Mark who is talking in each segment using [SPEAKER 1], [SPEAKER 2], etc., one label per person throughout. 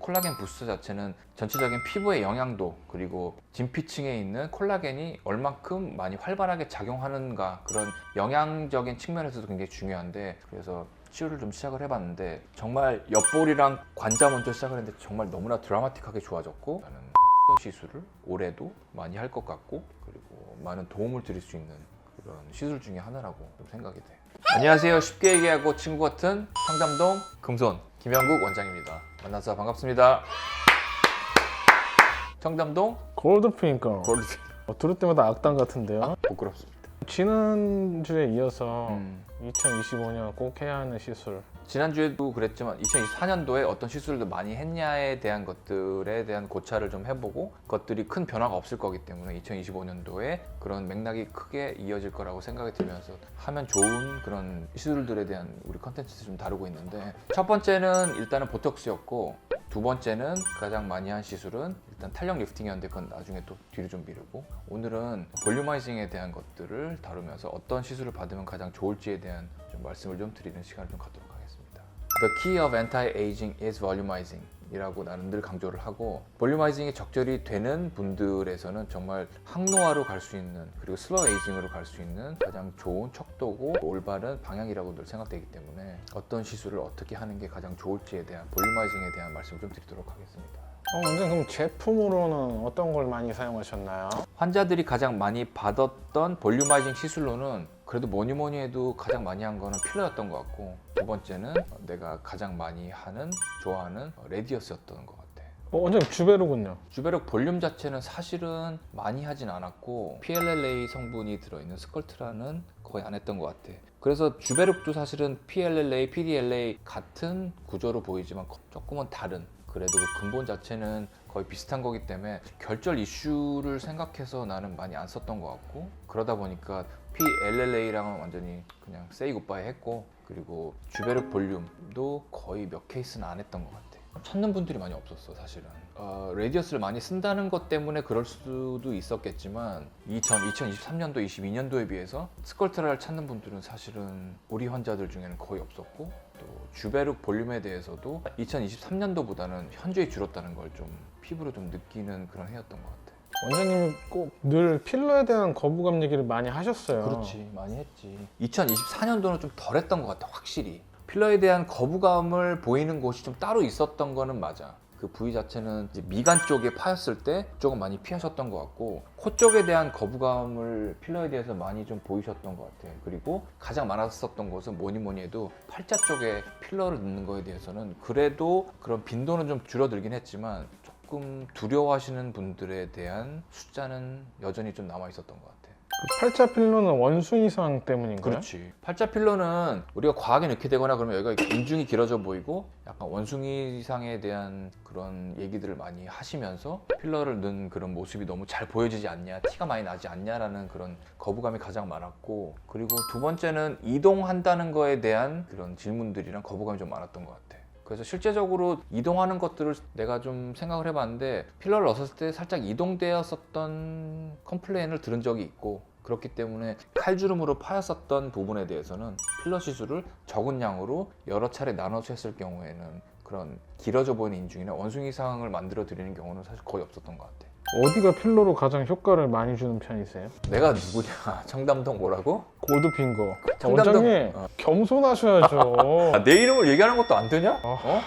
[SPEAKER 1] 콜라겐 부스터 자체는 전체적인 피부의 영양도 그리고 진피층에 있는 콜라겐이 얼만큼 많이 활발하게 작용하는가 그런 영양적인 측면에서도 굉장히 중요한데, 그래서 시술을 좀 시작을 해봤는데 정말 옆볼이랑 관자 먼저 시작을 했는데 정말 너무나 드라마틱하게 좋아졌고, 나는 시술을 올해도 많이 할 것 같고 그리고 많은 도움을 드릴 수 있는 그런 시술 중에 하나라고 좀 생각이 돼. 안녕하세요. 쉽게 얘기하고 친구 같은 청담동 금손 김영국 원장입니다. 만나서 반갑습니다. 청담동
[SPEAKER 2] 골드핑거.
[SPEAKER 1] 골드.
[SPEAKER 2] 들을 때마다 악당 같은데요.
[SPEAKER 1] 부끄럽습니다.
[SPEAKER 2] 지난주에 이어서 2025년 꼭 해야 하는 시술.
[SPEAKER 1] 지난주에도 그랬지만 2024년도에 어떤 시술을 많이 했냐에 대한 것들에 대한 고찰을 좀 해보고, 그것들이 큰 변화가 없을 거기 때문에 2025년도에 그런 맥락이 크게 이어질 거라고 생각이 들면서 하면 좋은 그런 시술들에 대한 우리 컨텐츠를 좀 다루고 있는데, 첫 번째는 일단은 보톡스였고, 두 번째는 가장 많이 한 시술은 일단 탄력 리프팅이었는데 그건 나중에 또 뒤로 좀 미루고, 오늘은 볼륨아이징에 대한 것들을 다루면서 어떤 시술을 받으면 가장 좋을지에 대한 좀 말씀을 좀 드리는 시간을 좀 갖도록 하겠습니다. The key of anti-aging is volumizing 이라고 나는 늘 강조를 하고, 볼륨아이징이 적절히 되는 분들에서는 정말 항노화로 갈 수 있는, 그리고 슬로우 에이징으로 갈 수 있는 가장 좋은 척도고 올바른 방향이라고 늘 생각되기 때문에 어떤 시술을 어떻게 하는 게 가장 좋을지에 대한, 볼륨아이징에 대한 말씀을 좀 드리도록 하겠습니다.
[SPEAKER 2] 원장님, 그럼 제품으로는 어떤 걸 많이 사용하셨나요?
[SPEAKER 1] 환자들이 가장 많이 받았던 볼륨아이징 시술로는 그래도 뭐니 해도 가장 많이 한 거는 필러였던 것 같고, 두 번째는 내가 가장 많이 하는, 좋아하는 레디어스였던 것 같아.
[SPEAKER 2] 원장님, 주베르군요.
[SPEAKER 1] 주베륵 볼륨 자체는 사실은 많이 하진 않았고, PLLA 성분이 들어있는 스컬트라는 거의 안 했던 것 같아. 그래서 주베륵도 사실은 PLLA, PDLA 같은 구조로 보이지만 조금은 다른, 그래도 그 근본 자체는 거의 비슷한 거기 때문에 결절 이슈를 생각해서 나는 많이 안 썼던 것 같고, 그러다 보니까 PLLA랑은 완전히 그냥 세이 굿바이 했고, 그리고 주베륵 볼륨도 거의 몇 케이스는 안 했던 것 같아. 찾는 분들이 많이 없었어 사실은. 레디어스를 많이 쓴다는 것 때문에 그럴 수도 있었겠지만 2023년도, 22년도에 비해서 스컬트라를 찾는 분들은 사실은 우리 환자들 중에는 거의 없었고, 또 주베륵 볼륨에 대해서도 2023년도보다는 현저히 줄었다는 걸 좀 피부로 좀 느끼는 그런 해였던 것 같아.
[SPEAKER 2] 원장님이 꼭 늘 필러에 대한 거부감 얘기를 많이 하셨어요.
[SPEAKER 1] 그렇지, 많이 했지. 2024년도는 좀 덜했던 것 같아, 확실히. 필러에 대한 거부감을 보이는 곳이 좀 따로 있었던 거는 맞아. 그 부위 자체는 이제 미간 쪽에 파였을 때 조금 많이 피하셨던 것 같고, 코 쪽에 대한 거부감을 필러에 대해서 많이 좀 보이셨던 것 같아요. 그리고 가장 많았었던 곳은 뭐니 해도 팔자 쪽에 필러를 넣는 거에 대해서는 그래도 그런 빈도는 좀 줄어들긴 했지만 조금 두려워하시는 분들에 대한 숫자는 여전히 좀 남아 있었던 것 같아요.
[SPEAKER 2] 그 팔자 필러는 원숭이상 때문인가요?
[SPEAKER 1] 그렇지. 팔자 필러는 우리가 과하게 넣게 되거나 그러면 여기가 인중이 길어져 보이고 약간 원숭이상에 대한 그런 얘기들을 많이 하시면서 필러를 넣은 그런 모습이 너무 잘 보여지지 않냐, 티가 많이 나지 않냐라는 그런 거부감이 가장 많았고, 그리고 두 번째는 이동한다는 거에 대한 그런 질문들이랑 거부감이 좀 많았던 것 같아. 그래서 실제적으로 이동하는 것들을 내가 좀 생각을 해봤는데, 필러를 넣었을 때 살짝 이동되었었던 컴플레인을 들은 적이 있고, 그렇기 때문에 칼주름으로 파였었던 부분에 대해서는 필러 시술을 적은 양으로 여러 차례 나눠서 했을 경우에는 그런 길어져 보이는 인중이나 원숭이상을 만들어 드리는 경우는 사실 거의 없었던 것 같아.
[SPEAKER 2] 어디가 필러로 가장 효과를 많이 주는 편이세요?
[SPEAKER 1] 내가 누구냐? 청담동 뭐라고?
[SPEAKER 2] 골드핑거.
[SPEAKER 1] 청담동.
[SPEAKER 2] 원장님, 겸손하셔야죠.
[SPEAKER 1] 내 이름을 얘기하는 것도 안 되냐?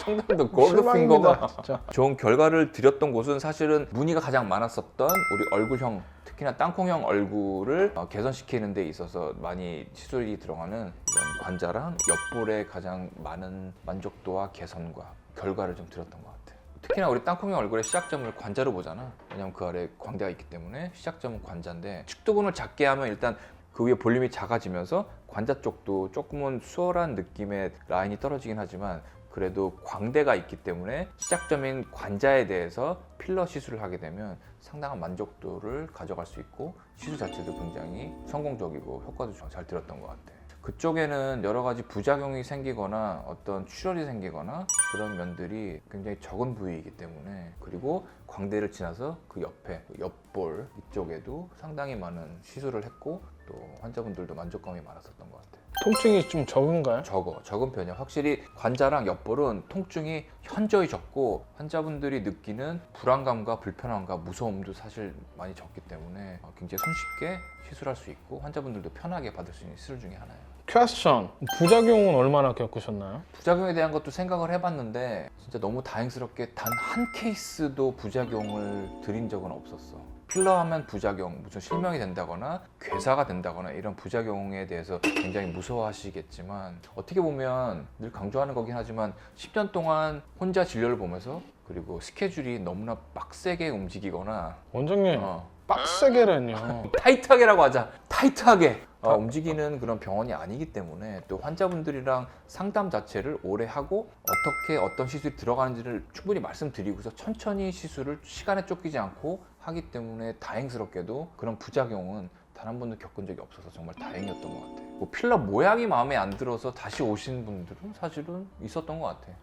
[SPEAKER 1] 청담동 골드핑거가
[SPEAKER 2] 실망입니다, 진짜.
[SPEAKER 1] 좋은 결과를 드렸던 곳은 사실은 문의가 가장 많았었던 우리 얼굴형, 특히나 땅콩형 얼굴을 개선시키는 데 있어서 많이 시술이 들어가는 이런 관자랑 옆볼에 가장 많은 만족도와 개선과 결과를 좀 드렸던 것 같아요. 특히나 우리 땅콩형 얼굴의 시작점을 관자로 보잖아. 왜냐면 그 아래 광대가 있기 때문에 시작점은 관자인데, 측두근을 작게 하면 일단 그 위에 볼륨이 작아지면서 관자 쪽도 조금은 수월한 느낌의 라인이 떨어지긴 하지만, 그래도 광대가 있기 때문에 시작점인 관자에 대해서 필러 시술을 하게 되면 상당한 만족도를 가져갈 수 있고, 시술 자체도 굉장히 성공적이고 효과도 잘 들었던 것 같아. 그쪽에는 여러 가지 부작용이 생기거나 어떤 출혈이 생기거나 그런 면들이 굉장히 적은 부위이기 때문에, 그리고 광대를 지나서 그 옆에 옆볼 이쪽에도 상당히 많은 시술을 했고, 또 환자분들도 만족감이 많았었던 것 같아요.
[SPEAKER 2] 통증이 좀 적은가요?
[SPEAKER 1] 적은 편이야. 확실히 관자랑 옆볼은 통증이 현저히 적고 환자분들이 느끼는 불안감과 불편함과 무서움도 사실 많이 적기 때문에 굉장히 손쉽게 시술할 수 있고 환자분들도 편하게 받을 수 있는 시술 중에 하나예요.
[SPEAKER 2] 퀘스천, 부작용은 얼마나 겪으셨나요?
[SPEAKER 1] 부작용에 대한 것도 생각을 해봤는데 진짜 너무 다행스럽게 단 한 케이스도 부작용을 드린 적은 없었어. 필러 하면 부작용, 무슨 실명이 된다거나 괴사가 된다거나 이런 부작용에 대해서 굉장히 무서워하시겠지만 어떻게 보면 늘 강조하는 거긴 하지만 10년 동안 혼자 진료를 보면서 그리고 스케줄이 너무나 빡세게 움직이거나
[SPEAKER 2] 원장님, 빡세게라뇨.
[SPEAKER 1] 타이트하게라고 하자. 타이트하게 움직이는 그런 병원이 아니기 때문에 또 환자분들이랑 상담 자체를 오래 하고 어떻게 어떤 시술이 들어가는지를 충분히 말씀드리고서 천천히 시술을 시간에 쫓기지 않고 하기 때문에 다행스럽게도 그런 부작용은 단 한 번도 겪은 적이 없어서 정말 다행이었던 것 같아요. 뭐 필러 모양이 마음에 안 들어서 다시 오신 분들은 사실은 있었던 것 같아요.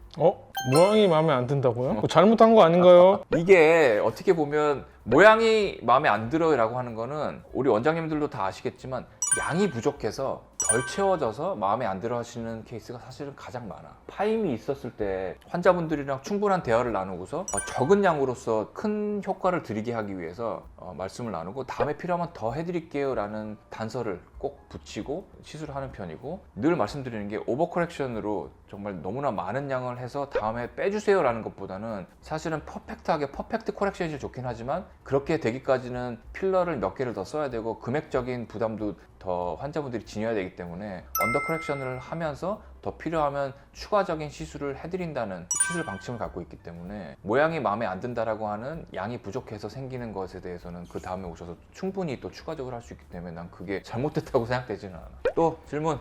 [SPEAKER 2] 모양이 마음에 안 든다고요? 뭐 잘못한 거 아닌가요?
[SPEAKER 1] 이게 어떻게 보면 모양이 마음에 안 들어라고 하는 거는 우리 원장님들도 다 아시겠지만 양이 부족해서 덜 채워져서 마음에 안 들어 하시는 케이스가 사실은 가장 많아. 파임이 있었을 때 환자분들이랑 충분한 대화를 나누고서 적은 양으로서 큰 효과를 드리게 하기 위해서 말씀을 나누고 다음에 필요하면 더 해드릴게요 라는 단서를 꼭 붙이고 시술을 하는 편이고 늘 말씀드리는 게 오버커렉션으로 정말 너무나 많은 양을 해서 다음에 빼주세요 라는 것보다는 사실은 퍼펙트하게 퍼펙트 커렉션이 좋긴 하지만 그렇게 되기까지는 필러를 몇 개를 더 써야 되고 금액적인 부담도 더 환자분들이 지녀야 되기 때문에 언더 커렉션을 하면서 더 필요하면 추가적인 시술을 해드린다는 시술 방침을 갖고 있기 때문에 모양이 마음에 안 든다라고 하는 양이 부족해서 생기는 것에 대해서는 그 다음에 오셔서 충분히 또 추가적으로 할 수 있기 때문에 난 그게 잘못됐다고 생각되지는 않아. 또 질문.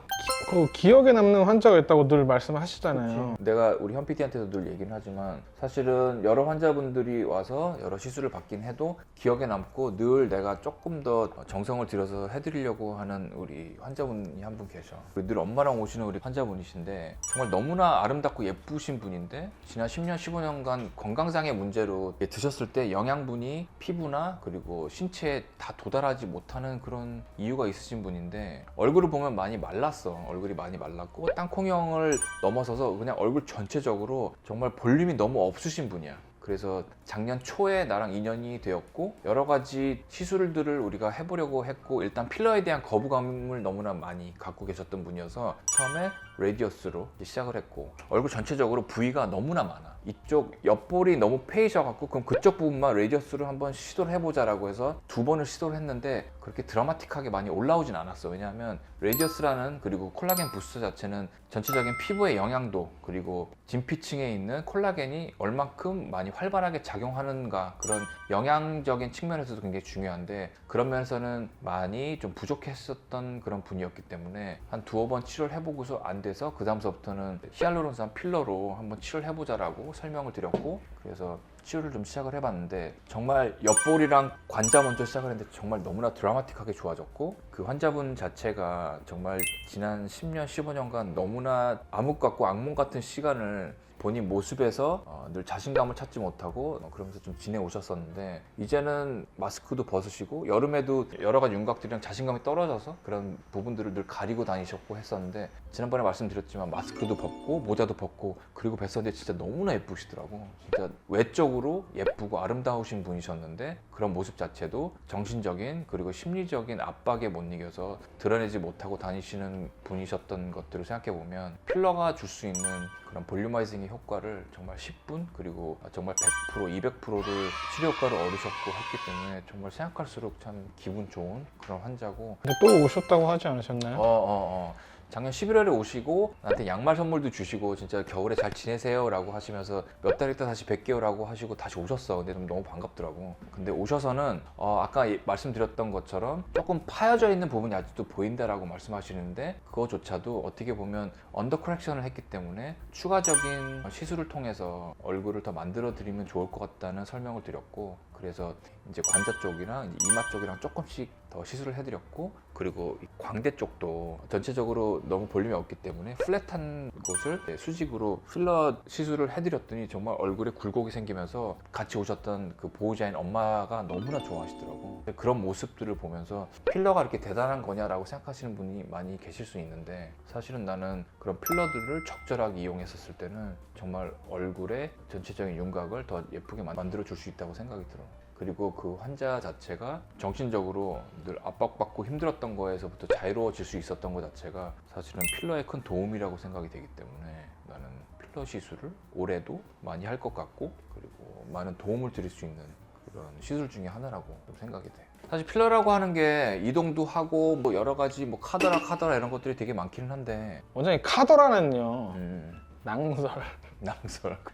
[SPEAKER 2] 그 기억에 남는 환자가 있다고 늘 말씀하시잖아요.
[SPEAKER 1] 내가 우리 현 PD한테도 늘 얘기는 하지만 사실은 여러 환자분들이 와서 여러 시술을 받긴 해도 기억에 남고 늘 내가 조금 더 정성을 들여서 해드리려고 하는 우리 환자분이 한 분 계셔. 늘 엄마랑 오시는 우리 환자분이신데 정말 너무나 아름답고 예쁘신 분인데 지난 10년, 15년간 건강상의 문제로 드셨을 때 영양분이 피부나 그리고 신체에 다 도달하지 못하는 그런 이유가 있으신 분인데 얼굴을 보면 많이 말랐어. 얼굴이 많이 말랐고 땅콩형을 넘어서서 그냥 얼굴 전체적으로 정말 볼륨이 너무 없으신 분이야. 그래서 작년 초에 나랑 인연이 되었고 여러 가지 시술들을 우리가 해보려고 했고 일단 필러에 대한 거부감을 너무나 많이 갖고 계셨던 분이어서 처음에 레디어스로 시작을 했고 얼굴 전체적으로 부위가 너무나 많아. 이쪽 옆볼이 너무 패이셔갖고 그럼 그쪽 부분만 레디어스로 한번 시도를 해보자라고 해서 2번을 시도를 했는데 그렇게 드라마틱하게 많이 올라오진 않았어. 왜냐하면 레디어스라는 그리고 콜라겐 부스터 자체는 전체적인 피부의 영양도 그리고 진피층에 있는 콜라겐이 얼만큼 많이 활발하게 작용하는가 그런 영양적인 측면에서도 굉장히 중요한데 그런 면에서는 많이 좀 부족했었던 그런 분이었기 때문에 한 2-5번 치료를 해보고서 안 돼서 그 다음서부터는 히알루론산 필러로 한번 치료를 해보자라고 설명을 드렸고 그래서 치료를 좀 시작을 해봤는데 정말 옆볼이랑 관자 먼저 시작을 했는데 정말 너무나 드라마틱하게 좋아졌고 그 환자분 자체가 정말 지난 10년, 15년간 너무나 암흑 같고 악몽 같은 시간을 본인 모습에서 늘 자신감을 찾지 못하고 그러면서 좀 지내오셨었는데 이제는 마스크도 벗으시고 여름에도 여러 가지 윤곽들이랑 자신감이 떨어져서 그런 부분들을 늘 가리고 다니셨고 했었는데 지난번에 말씀드렸지만 마스크도 벗고 모자도 벗고 그리고 뵀었는데 진짜 너무나 예쁘시더라고. 진짜 외적으로 예쁘고 아름다우신 분이셨는데 그런 모습 자체도 정신적인 그리고 심리적인 압박에 못 이겨서 드러내지 못하고 다니시는 분이셨던 것들을 생각해보면 필러가 줄 수 있는 그런 볼륨아이징의 효과를 정말 10분 그리고 정말 100%, 200%를 치료 효과를 얻으셨고 했기 때문에 정말 생각할수록 참 기분 좋은 그런 환자고.
[SPEAKER 2] 근데 또 오셨다고 하지 않으셨나요?
[SPEAKER 1] 작년 11월에 오시고 나한테 양말 선물도 주시고 진짜 겨울에 잘 지내세요 라고 하시면서 몇 달 있다 다시 뵐게요 라고 하시고 다시 오셨어. 근데 너무 반갑더라고. 근데 오셔서는 아까 말씀드렸던 것처럼 조금 파여져 있는 부분이 아직도 보인다라고 말씀하시는데 그거조차도 어떻게 보면 언더 커렉션을 했기 때문에 추가적인 시술을 통해서 얼굴을 더 만들어 드리면 좋을 것 같다는 설명을 드렸고 그래서 이제 관자 쪽이랑 이마 쪽이랑 조금씩 더 시술을 해드렸고 그리고 광대 쪽도 전체적으로 너무 볼륨이 없기 때문에 플랫한 곳을 수직으로 필러 시술을 해드렸더니 정말 얼굴에 굴곡이 생기면서 같이 오셨던 그 보호자인 엄마가 너무나 좋아하시더라고. 그런 모습들을 보면서 필러가 이렇게 대단한 거냐라고 생각하시는 분이 많이 계실 수 있는데, 사실은 나는 그런 필러들을 적절하게 이용했었을 때는 정말 얼굴의 전체적인 윤곽을 더 예쁘게 만들어 줄 수 있다고 생각이 들어. 그리고 그 환자 자체가 정신적으로 늘 압박받고 힘들었던 거에서부터 자유로워질 수 있었던 것 자체가 사실은 필러의 큰 도움이라고 생각이 되기 때문에 나는 필러 시술을 올해도 많이 할 것 같고, 그리고 많은 도움을 드릴 수 있는 그런 시술 중에 하나라고 좀 생각이 돼. 사실 필러라고 하는 게 이동도 하고 뭐 여러 가지 뭐 카더라 이런 것들이 되게 많기는 한데,
[SPEAKER 2] 원장님 카더라는요 낭설.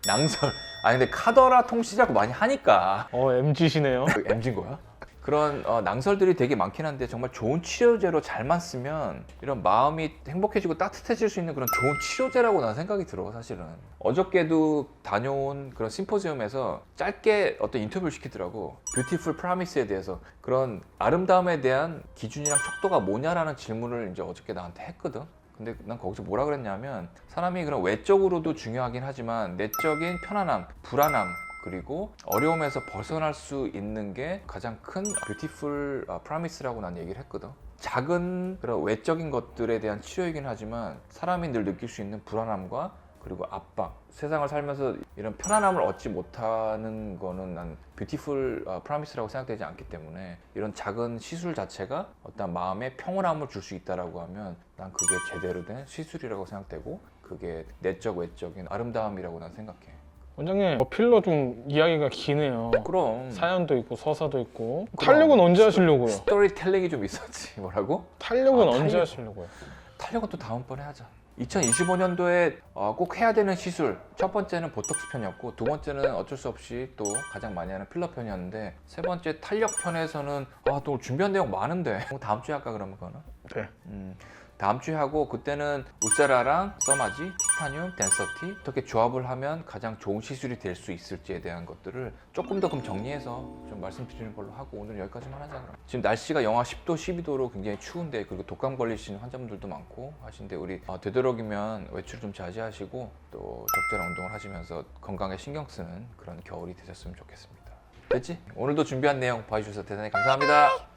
[SPEAKER 1] 낭설. 아니 근데 카더라 통시자고 많이 하니까
[SPEAKER 2] MG시네요.
[SPEAKER 1] MG인 거야? 그런 낭설들이 되게 많긴 한데, 정말 좋은 치료제로 잘만 쓰면 이런 마음이 행복해지고 따뜻해질 수 있는 그런 좋은 치료제라고 난 생각이 들어. 사실은 어저께도 다녀온 그런 심포지엄에서 짧게 어떤 인터뷰를 시키더라고. 뷰티풀 프라미스에 대해서, 그런 아름다움에 대한 기준이랑 척도가 뭐냐라는 질문을 이제 어저께 나한테 했거든. 근데 난 거기서 뭐라 그랬냐면, 사람이 그런 외적으로도 중요하긴 하지만 내적인 편안함, 불안함, 그리고 어려움에서 벗어날 수 있는 게 가장 큰 뷰티풀 프라미스라고 난 얘기를 했거든. 작은 그런 외적인 것들에 대한 치료이긴 하지만 사람이 늘 느낄 수 있는 불안함과 그리고 압박, 세상을 살면서 이런 편안함을 얻지 못하는 거는 난 뷰티풀 프라미스라고 생각되지 않기 때문에, 이런 작은 시술 자체가 어떤 마음의 평온함을 줄 수 있다라고 하면 난 그게 제대로 된 시술이라고 생각되고, 그게 내적 외적인 아름다움이라고 난 생각해.
[SPEAKER 2] 원장님 필러 좀 이야기가 기네요.
[SPEAKER 1] 그럼
[SPEAKER 2] 사연도 있고 서사도 있고.
[SPEAKER 1] 그럼.
[SPEAKER 2] 탄력은 언제 하시려고요?
[SPEAKER 1] 스토리텔링이 좀 있었지. 뭐라고?
[SPEAKER 2] 탄력은 언제
[SPEAKER 1] 탄력.
[SPEAKER 2] 하시려고요?
[SPEAKER 1] 탄력은 또 다음번에 하자. 2025년도에 꼭 해야 되는 시술, 첫 번째는 보톡스 편이었고, 두 번째는 어쩔 수 없이 또 가장 많이 하는 필러 편이었는데, 세 번째 탄력 편에서는 또 준비한 내용 많은데 다음 주에 할까 그러면 그거는?
[SPEAKER 2] 네.
[SPEAKER 1] 다음 주에 하고, 그때는 울세라랑 써마지, 티타늄, 덴서티 어떻게 조합을 하면 가장 좋은 시술이 될 수 있을지에 대한 것들을 조금 더 그럼 정리해서 좀 말씀드리는 걸로 하고, 오늘 여기까지만 하자. 그럼 지금 날씨가 영하 10도, 12도로 굉장히 추운데, 그리고 독감 걸리시는 환자분들도 많고 하신데, 우리 되도록이면 외출 좀 자제하시고 또 적절한 운동을 하시면서 건강에 신경 쓰는 그런 겨울이 되셨으면 좋겠습니다. 됐지? 오늘도 준비한 내용 봐주셔서 대단히 감사합니다.